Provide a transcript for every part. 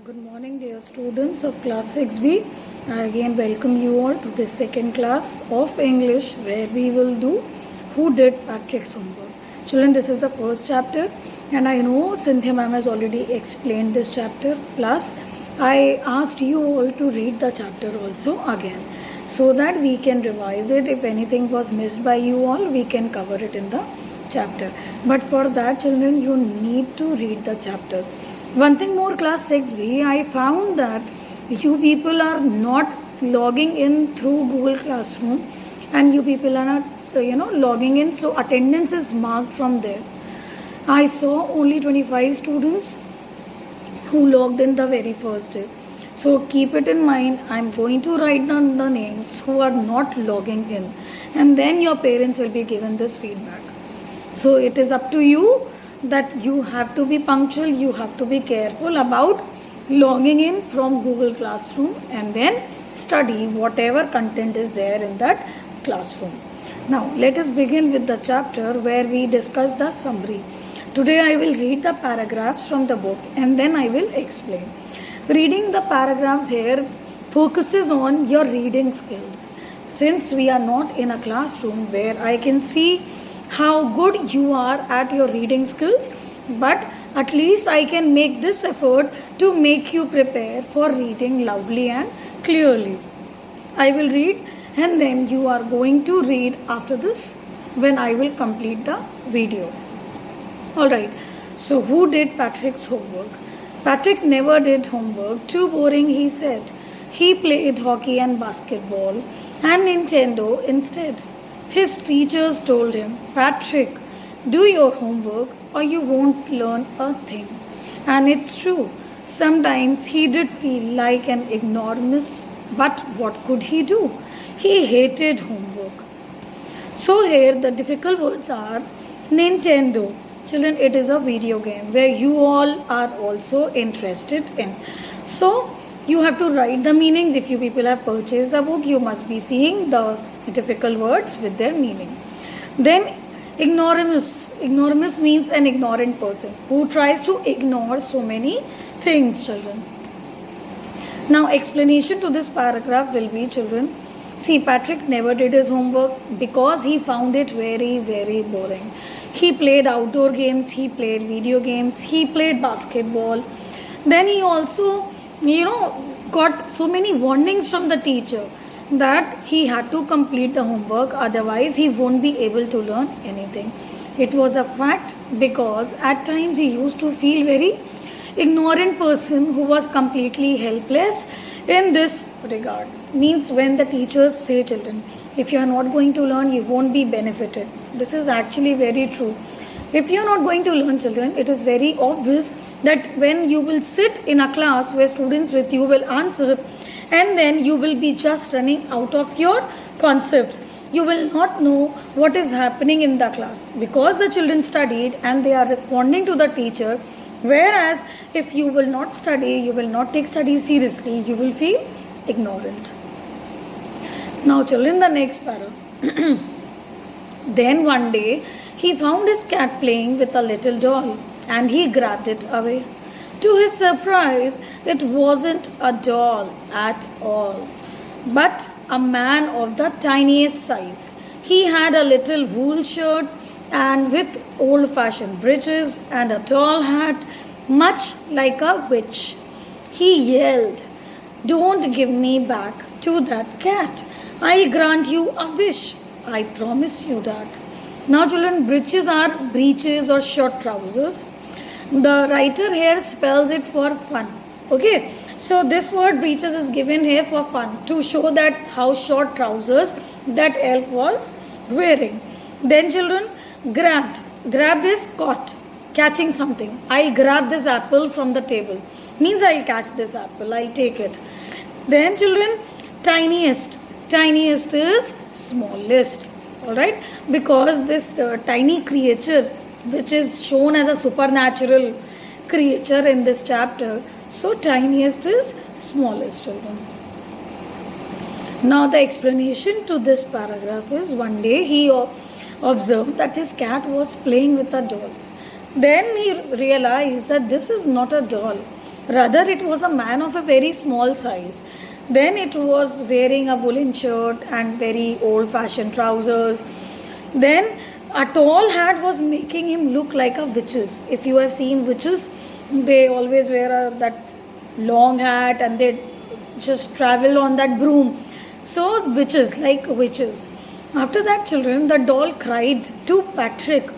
Good morning, dear students of class 6B. I again welcome you all to this second class of English where we will do Who Did Patrick's Homework. Children, this is the first chapter and I know Cynthia ma'am has already explained this chapter. Plus, I asked you all to read the chapter also again so that we can revise it. If anything was missed by you all, we can cover it in the chapter. But for that, children, you need to read the chapter. One thing more, class 6B, I found that you people are not logging in through Google Classroom and you people are not, logging in. So attendance is marked from there. I saw only 25 students who logged in the very first day. So keep it in mind. I'm going to write down the names who are not logging in. And then your parents will be given this feedback. So it is up to you that you have to be punctual, you have to be careful about logging in from Google Classroom and then study whatever content is there in that classroom. Now let us begin with the chapter where we discuss the summary. Today I will read the paragraphs from the book and then I will explain. Reading the paragraphs here focuses on your reading skills. Since we are not in a classroom where I can see how good you are at your reading skills, but at least I can make this effort to make you prepare for reading loudly and clearly. I will read and then you are going to read after this when I will complete the video. Alright, so who did Patrick's homework? Patrick never did homework. Too boring, he said. He played hockey and basketball and Nintendo instead. His teachers told him, Patrick, do your homework or you won't learn a thing. And it's true. Sometimes he did feel like an ignoramus, but what could he do? He hated homework. So here the difficult words are Nintendo. Children, it is a video game where you all are also interested in. So you have to write the meanings. If you people have purchased the book, you must be seeing the difficult words with their meaning. Then ignoramus. Ignoramus means an ignorant person who tries to ignore so many things, children. Now explanation to this paragraph will be, children, see, Patrick never did his homework because he found it very, very boring. He played outdoor games, he played video games, he played basketball. Then he also, got so many warnings from the teacher that he had to complete the homework, otherwise he won't be able to learn anything. It was a fact because at times he used to feel very ignorant person who was completely helpless in this regard. Means when the teachers say, children, if you are not going to learn, you won't be benefited. This is actually very true. If you are not going to learn, children, it is very obvious that when you will sit in a class where students with you will answer and then you will be just running out of your concepts. You will not know what is happening in the class because the children studied and they are responding to the teacher. Whereas if you will not study, you will not take studies seriously, you will feel ignorant. Now children, the next para. Then one day he found his cat playing with a little doll and he grabbed it away. To his surprise, it wasn't a doll at all, but a man of the tiniest size. He had a little wool shirt and with old-fashioned breeches and a tall hat, much like a witch. He yelled, "Don't give me back to that cat. I'll grant you a wish. I promise you that." Now children, breeches are breeches or short trousers. The writer here spells it for fun. Okay, so this word breeches is given here for fun to show that how short trousers that elf was wearing. Then children, grabbed is caught, catching something. I'll grab this apple from the table, means I'll catch this apple, I'll take it. Then children, tiniest is smallest. Alright, because this tiny creature which is shown as a supernatural creature in this chapter, so tiniest is smallest, children. Now the explanation to this paragraph is, one day he observed that his cat was playing with a doll. Then he realized that this is not a doll. Rather, it was a man of a very small size. Then it was wearing a woolen shirt and very old-fashioned trousers. Then a tall hat was making him look like a witches. If you have seen witches, they always wear that long hat and they just travel on that broom. So witches, like witches. After that, children, the doll cried to Patrick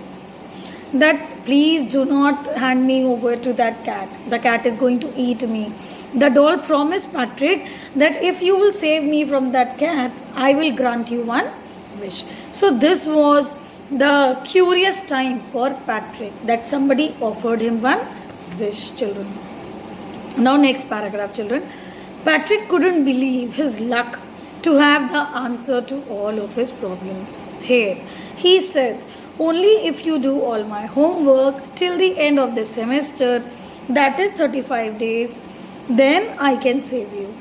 that please do not hand me over to that cat. The cat is going to eat me. The doll promised Patrick that if you will save me from that cat, I will grant you one wish. So this was the curious time for Patrick, that somebody offered him one wish, children. Now next paragraph, children. Patrick couldn't believe his luck to have the answer to all of his problems. Here, he said, only if you do all my homework till the end of the semester, that is 35 days, then I can save you.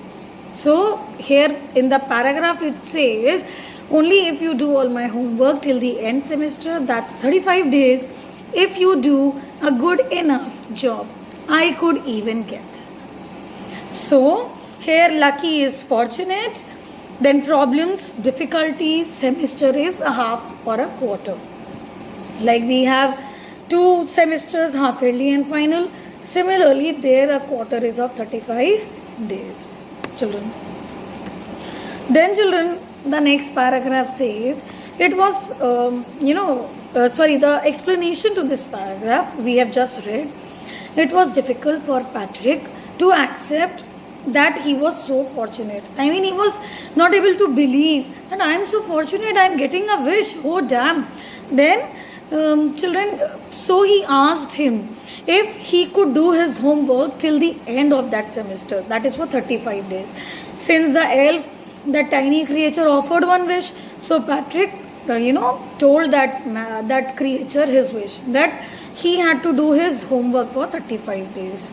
So here in the paragraph it says, only if you do all my homework till the end semester, that's 35 days. If you do a good enough job, I could even get. So here lucky is fortunate, then problems, difficulties, semester is a half or a quarter. Like we have 2 semesters, half yearly and final. Similarly, there a quarter is of 35 days, children. Then children, the next paragraph says, it was, the explanation to this paragraph we have just read. It was difficult for Patrick to accept that he was so fortunate. I mean, he was not able to believe that I am so fortunate, I am getting a wish. Oh damn. Then children, so he asked him if he could do his homework till the end of that semester, that is for 35 days. Since the elf, the tiny creature, offered one wish, so Patrick told that creature his wish, that he had to do his homework for 35 days.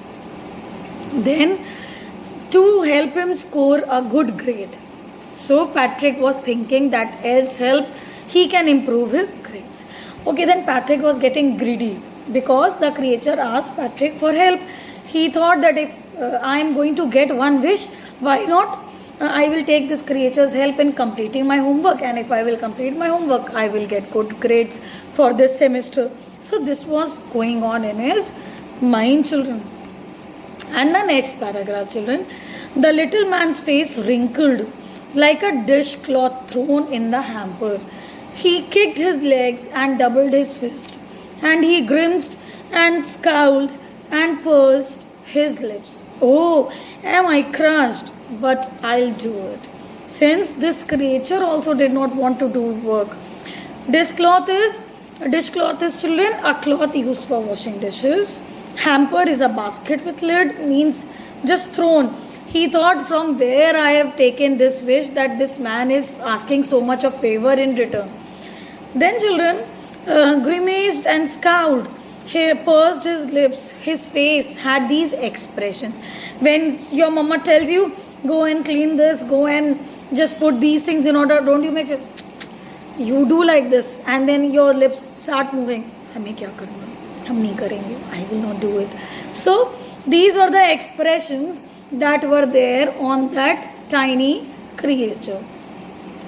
Then to help him score a good grade, so Patrick was thinking that elf's help he can improve his grades. Okay, then Patrick was getting greedy because the creature asked Patrick for help. He thought that if I am going to get one wish, why not I will take this creature's help in completing my homework, and if I will complete my homework, I will get good grades for this semester. So this was going on in his mind, children. And the next paragraph, children. The little man's face wrinkled like a dishcloth thrown in the hamper. He kicked his legs and doubled his fist, and he grimaced and scowled and pursed his lips. Oh, am I crushed? But I'll do it. Since this creature also did not want to do work. Dishcloth is children a cloth used for washing dishes. Hamper is a basket with lid, means just thrown. He thought, from where I have taken this wish that this man is asking so much of favor in return. Then children grimaced and scowled. He pursed his lips. His face had these expressions. When your mama tells you, go and clean this, go and just put these things in order, don't you make it? You do like this, and then your lips start moving. हमें क्या करना? हम नहीं करेंगे. I will not do it. So these are the expressions that were there on that tiny creature.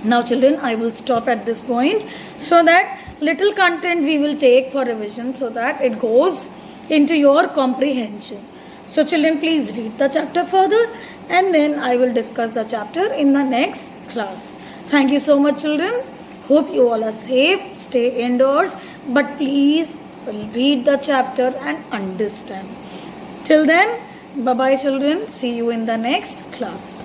Now children, I will stop at this point so that little content we will take for revision so that it goes into your comprehension. So children, please read the chapter further, and then I will discuss the chapter in the next class. Thank you so much, children. Hope you all are safe. Stay indoors, but please read the chapter and understand. Till then, bye bye children. See you in the next class.